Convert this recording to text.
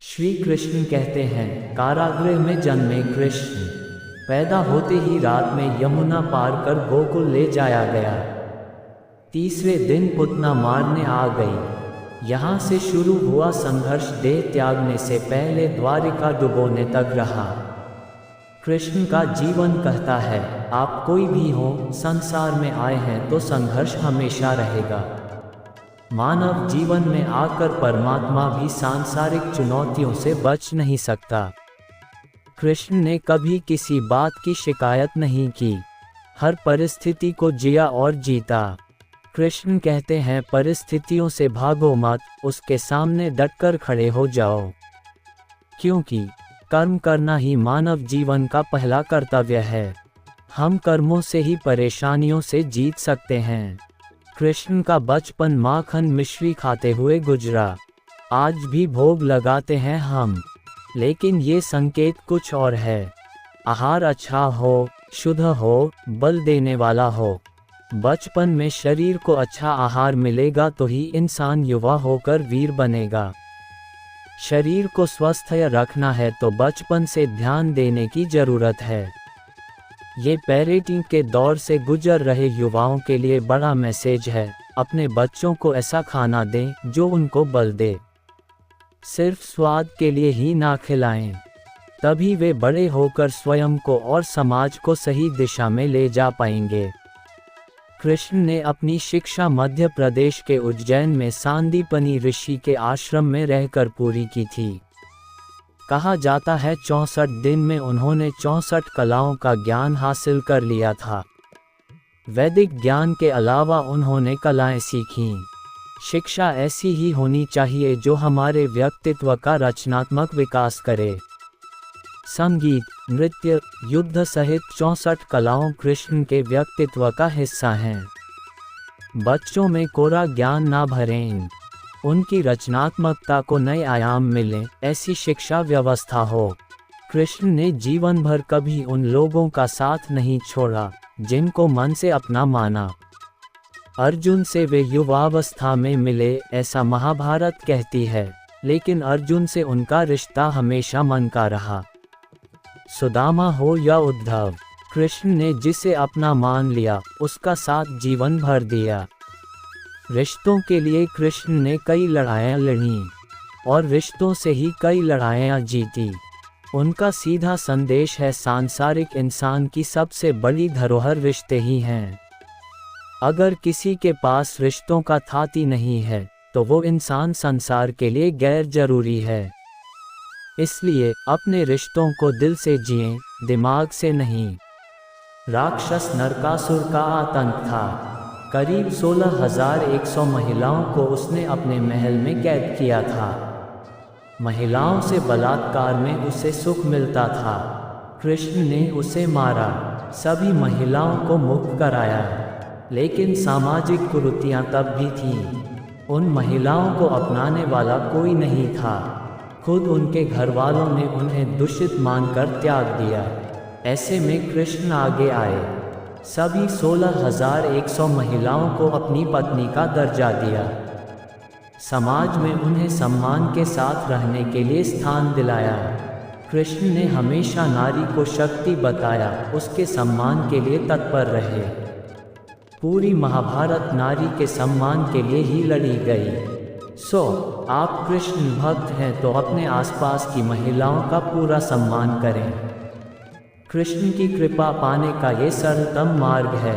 श्री कृष्ण कहते हैं, कारागृह में जन्मे कृष्ण। पैदा होते ही रात में यमुना पार कर गोकुल ले जाया गया। तीसरे दिन पुतना मारने आ गई। यहाँ से शुरू हुआ संघर्ष देह त्यागने से पहले द्वारिका डुबोने तक रहा। कृष्ण का जीवन कहता है, आप कोई भी हो, संसार में आए हैं तो संघर्ष हमेशा रहेगा। मानव जीवन में आकर परमात्मा भी सांसारिक चुनौतियों से बच नहीं सकता। कृष्ण ने कभी किसी बात की शिकायत नहीं की, हर परिस्थिति को जिया और जीता। कृष्ण कहते हैं, परिस्थितियों से भागो मत, उसके सामने डटकर खड़े हो जाओ, क्योंकि कर्म करना ही मानव जीवन का पहला कर्तव्य है। हम कर्मों से ही परेशानियों से जीत सकते हैं। कृष्ण का बचपन माखन मिश्री खाते हुए गुजरा। आज भी भोग लगाते हैं हम, लेकिन ये संकेत कुछ और है। आहार अच्छा हो, शुद्ध हो, बल देने वाला हो। बचपन में शरीर को अच्छा आहार मिलेगा तो ही इंसान युवा होकर वीर बनेगा। शरीर को स्वस्थ रखना है तो बचपन से ध्यान देने की जरूरत है। ये पेरेंटिंग के दौर से गुजर रहे युवाओं के लिए बड़ा मैसेज है। अपने बच्चों को ऐसा खाना दें जो उनको बल दे। सिर्फ स्वाद के लिए ही ना खिलाएं, तभी वे बड़े होकर स्वयं को और समाज को सही दिशा में ले जा पाएंगे। कृष्ण ने अपनी शिक्षा मध्य प्रदेश के उज्जैन में सांदीपनी ऋषि के आश्रम में रहकर पूरी की थी। कहा जाता है 64 दिन में उन्होंने 64 कलाओं का ज्ञान हासिल कर लिया था। वैदिक ज्ञान के अलावा उन्होंने कलाएं सीखीं। शिक्षा ऐसी ही होनी चाहिए जो हमारे व्यक्तित्व का रचनात्मक विकास करे। संगीत, नृत्य, युद्ध सहित 64 कलाओं कृष्ण के व्यक्तित्व का हिस्सा हैं। बच्चों में कोरा ज्ञान ना भरें, उनकी रचनात्मकता को नए आयाम मिले, ऐसी शिक्षा व्यवस्था हो। कृष्ण ने जीवन भर कभी उन लोगों का साथ नहीं छोड़ा जिनको मन से अपना माना। अर्जुन से वे युवावस्था में मिले, ऐसा महाभारत कहती है, लेकिन अर्जुन से उनका रिश्ता हमेशा मन का रहा। सुदामा हो या उद्धव, कृष्ण ने जिसे अपना मान लिया उसका साथ जीवन भर दिया। रिश्तों के लिए कृष्ण ने कई लड़ाइयाँ लड़ी और रिश्तों से ही कई लड़ाइयाँ जीती। उनका सीधा संदेश है, सांसारिक इंसान की सबसे बड़ी धरोहर रिश्ते ही हैं। अगर किसी के पास रिश्तों का थाती नहीं है तो वो इंसान संसार के लिए गैर जरूरी है। इसलिए अपने रिश्तों को दिल से जिएं, दिमाग से नहीं। राक्षस नरकासुर का आतंक था। करीब 16,100 महिलाओं को उसने अपने महल में कैद किया था। महिलाओं से बलात्कार में उसे सुख मिलता था। कृष्ण ने उसे मारा, सभी महिलाओं को मुक्त कराया, लेकिन सामाजिक कुरीतियां तब भी थीं। उन महिलाओं को अपनाने वाला कोई नहीं था। खुद उनके घरवालों ने उन्हें दूषित मानकर त्याग दिया। ऐसे में कृष्ण आगे आए, सभी 16,100 महिलाओं को अपनी पत्नी का दर्जा दिया। समाज में उन्हें सम्मान के साथ रहने के लिए स्थान दिलाया। कृष्ण ने हमेशा नारी को शक्ति बताया, उसके सम्मान के लिए तत्पर रहे। पूरी महाभारत नारी के सम्मान के लिए ही लड़ी गई। आप कृष्ण भक्त हैं तो अपने आसपास की महिलाओं का पूरा सम्मान करें। कृष्ण की कृपा पाने का ये सरलतम मार्ग है।